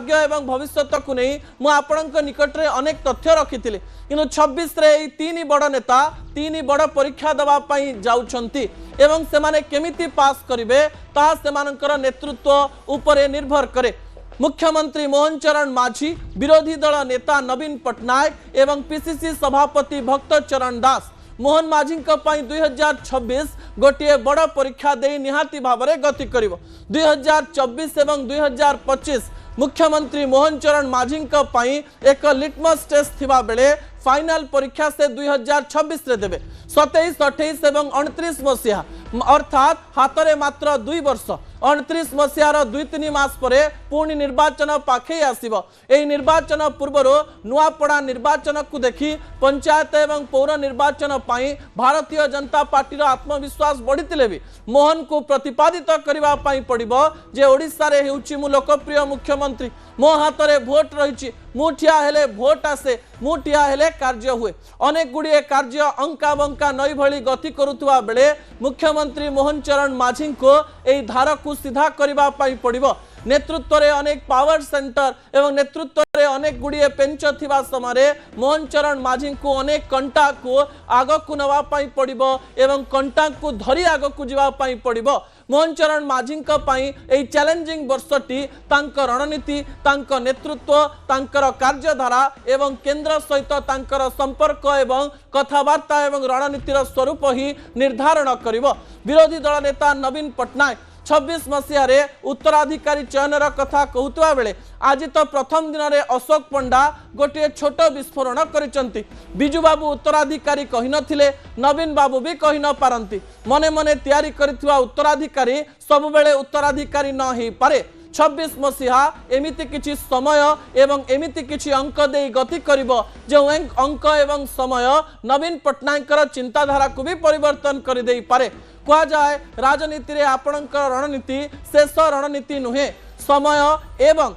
भाग्य एवं भविष्यत को नहीं मु आपणक निकट में अनेक तथ्य रखी किंतु 26 रे तीन बड़ नेता तीन बड़ परीक्षा दवा जाउछंती एवं सेमाने केमिति पास करिवे ता सेमानकर नेतृत्व उपरे निर्भर करे। मुख्यमंत्री मोहन चरण माझी, विरोधी दल नेता नवीन पट्टनायक एवं पीसीसी सभापति भक्त चरण दास मोहन माझी 2026 गोटे बड़ परीक्षा दे निहाती भाव में गति करिवो। 2024 एवं 2025 मुख्यमंत्री मोहन चरण माझी एक लिटमस टेस्ट थिबा बेले फाइनल परीक्षा से 2026 रे देबे। 27, 28 एवं 29 मसीहा अर्थात हाथ में मात्र 2 वर्ष 29 मसीहार 2-3 मास पर पुणी निर्वाचन पाखे आसीबो। एही निर्वाचन पूर्वर नुआपड़ा निर्वाचन को देखी पंचायत एवं पौर निर्वाचन पाई भारतीय जनता पार्टी आत्मविश्वास बढ़ी भी मोहन को प्रतिपादित करबा पाई पड़िबो जे ओडिशा रे हेउची मु लोकप्रिय मुख्यमंत्री, मो हाथ में भोट रही, मु ठिया हेले भोट आसे, मु ठिया हेले कार्य हुए। अनेक गुड़िए कार्य अंका बंका नई भली गति करुवा बेले मुख्यमंत्री मोहन चरण माझी को यही धार को सीधा करबा पाई पड़िबो। नेतृत्व रे अनेक पावर सेंटर एवं नेतृत्व रे अनेक गुड़िए पेंच थिबा समय मोहन चरण माझी को अनेक कंटा को आग को नवा पाई पड़िबो एवं कंटा को धरी आग को जीवा पाई पड़िबो। मोहन चरण माझी एही चैलेंजिंग वर्षटी तांकर रणनीति, तांकर नेतृत्व, तांकर कार्यधारा एवं केंद्र सहित तांकर संपर्क एवं कथबार्ता एवं रणनीतिर स्वरूप ही निर्धारण करिवो। विरोधी दल नेता नवीन पट्टनायक 26 मसीह उत्तराधिकारी चयनर कथा कहूता बेले आज तो प्रथम दिन में अशोक पंडा गोटे छोट विस्फोरण करिसंती। बिजू बाबू उत्तराधिकारी कहि नथिले, नवीन बाबू भी कहि न पारंती। मने मने तैयारी करिथुआ उत्तराधिकारी सब बेले उत्तराधिकारी न हेई पारे। 26 मसीहा एमिति किछि समय एवं एमिति किछि अंक दे गति करिवो जो अंक एवं समय नवीन पट्टनायकर चिंताधारा को भी परिवर्तन कर दे पारे। कह जाए राजनीति रे आपणकर रणनीति शेष रणनीति नुहे, समय एवं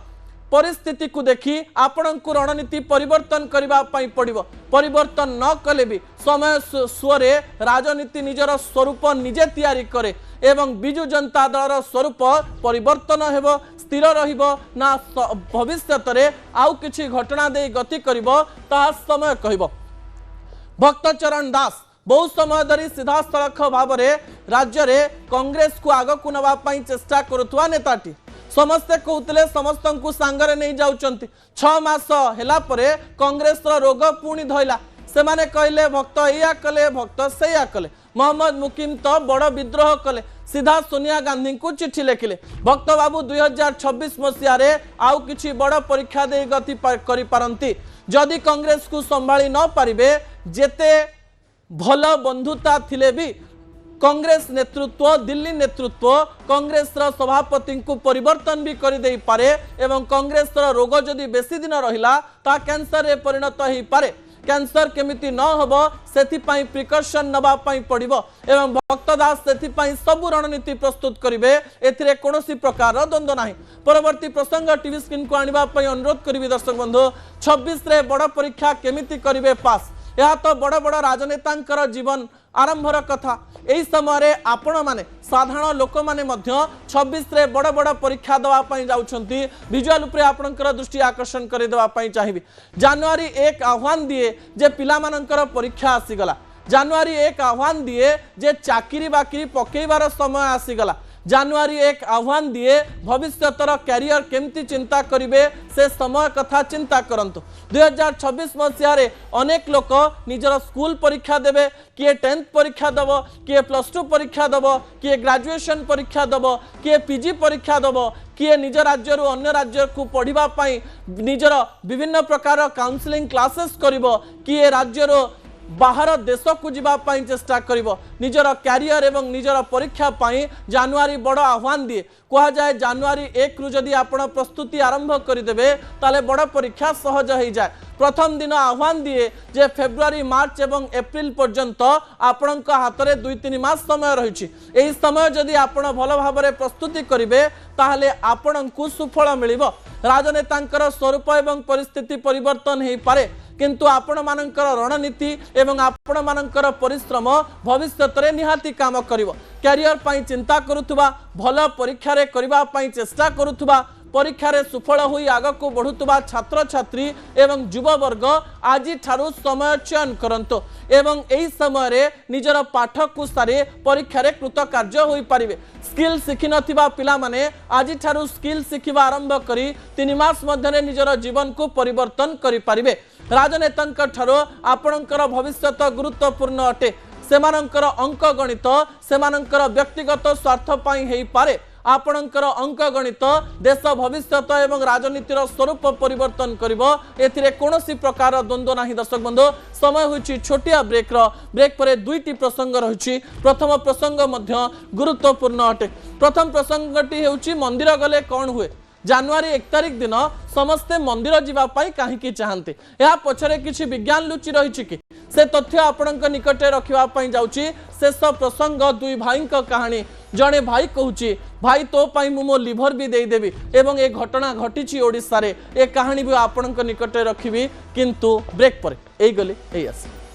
परिस्थिति को देखी आपण को रणनीति परिवर्तन करबा पई पड़िबो। परिवर्तन न कले भी समय सुरे राजनीति निजर स्वरूप निजे तैयारी करे एवं बिजु जनता दलर स्वरूप परिवर्तन हेबो, स्थिर रहिबो ना भविष्यत रे आउ किछि घटना दे गति करिवो ता समय कहिबो। भक्त चरण दास बहुत समय धरी सीधा सड़क भाव में राज्य में कांग्रेस को आग को नवा चेष्टा करुवा नेताटी समस्ते कहते समस्त को सांगरे नहीं जाउचंती। 6 मास हैला परे कांग्रेस रोग पुणी धइला। से माने कहले भक्त या कले भक्त से कले। मोहम्मद मुकिम तो बड़ विद्रोह कले, सीधा सोनिया गांधी को चिठी लिखिले। भक्त बाबू 2026 मसीह आउ किछि बड़ परीक्षा दे गति करि पारंती। जदि कांग्रेस को संभाली न पारिबे जेते भल बंधुता थिले भी कांग्रेस नेतृत्व दिल्ली नेतृत्व कांग्रेस सभापति को परिवर्तन भी कर दे पारे एवं कांग्रेस रोग जदि बेसी दिन रहिला ता कैंसर रे परिणत हो पारे। कैंसर केमिति न होबो सेथिपाई प्रिकॉशन नबा पाई पड़िबो एवं भक्त दास सेथिपाई सब रणनीति प्रस्तुत करिवे। एथिरे कोनोसी प्रकार द्वंद्व नाही। परवर्ती प्रसंग टीवी स्क्रीन को आनिबा पई अनुरोध करिवि दर्शक बंधु। 26 रे बड़ परीक्षा केमिति करिवे पास, यह तो बड़ बड़ राजनेता जीवन आरंभर कथा। यही समय आपण माने साधारण लोक माने 26 रे बड़ बड़ परीक्षा दवाई जाउछंती। विजुअल उपरे आपणकर दृष्टि आकर्षण कर देवाई चाहिए। जनवरी 1 आह्वान दिए जे पिला मानकर परीक्षा आसीगला। जनवरी 1 आह्वान दिए जे चाकरी बाकरी पकेइबार समय आसीगला। जनवरी 1 आह्वान दिए भविष्यतर कैरियर केमती चिंता करिवे से समय कथा चिंता करंतु। 2026 मसीह अनेक लोक निजर स्कूल परीक्षा देवे, किए 10th परीक्षा दब, किए +2 परीक्षा दब, किए ग्रेजुएशन परीक्षा दब, किए पीजी परीक्षा दब, किए निज राज्य अन्य राज्य को पढ़िबा पाई निजर विभिन्न प्रकार काउंसलिंग क्लासेस करिवो, किए राज्य बाहर देश को जीवाई चेष्टा करिवो। निजर कैरियर एवं निजर परीक्षा पाई जनवरी बड़ आह्वान दिए। कह जाए जनवरी 1 रु जदि आपण प्रस्तुति आरंभ करदेवे ताले बड़ परीक्षा सहज हो जाए। प्रथम दिन आह्वान दिए जे फेब्रुआरी मार्च एवं एप्रिल पर्यंत आपण हाथ में 2-3 मास समय रही। यही समय जदि आपण भल भाव में प्रस्तुति करेंगे ताहले आपण को सुफल मिलिबो। राजनेतांकर स्वरूप एवं परिस्थिति परिवर्तन हो पारे किंतु आपण मानकर रणनीति एवं आपण मानकर परिश्रम भविष्यत रे निहाती काम करिवो। कैरियर पाई चिंता करुथुबा, भल परीक्षा रे करिबा पाई चेष्टा करुथुबा, परीक्षा रे सुफल होई आगक बढ़ुवा छात्र छात्री एवं युववर्ग आज ठारू समय चयन करंतो एवं एई समय रे निजर पाठ को सारी परीक्षा रे कृतकार्य होई पारिबे। स्किल शिखि नथिबा पिला माने आज ठारू स्किल शिखिबा आरंभ करी 3 मास मध्यरे निजर जीवन को परिवर्तन करि पारिबे। राजनेतांक ठारू आपणकर भविष्यत गुरुत्वपूर्ण अटे। सेमानंकर अंक गणित सेमानंकर व्यक्तिगत स्वार्थ पाई हेई पारे। आपणकर अंक गणित देश भविष्यत एवं राजनीतिर स्वरूप परिवर्तन करिवो। एथिरे कोनोसी प्रकार द्वंद्व नाही। दर्शक बंधु समय होछि छोटिया ब्रेक परे दुईटी प्रसंग रहिछि। प्रथम प्रसंग मध्य गुरुत्वपूर्ण अटे। प्रथम प्रसंगटी हेउछि मंदिर गले कोन हुए। जनवरी 1 तारिख दिन समस्ते मंदिर जीवा पाई काहेकि चाहते या पछरे किछि विज्ञान लुचि रहिछि कि से तथ्य आपणक निकटे रखिबा पाई जाउछि। शेष प्रसंग दुई भाई कहानी। जड़े भाई कहूची भाई तो पाई मो लिभर भी दे देबी एवं ए घटना घटी ओडिशा रे ए कहानी भी आपणक निकटे रखिबी किंतु ब्रेक पर एई गले एई आसी।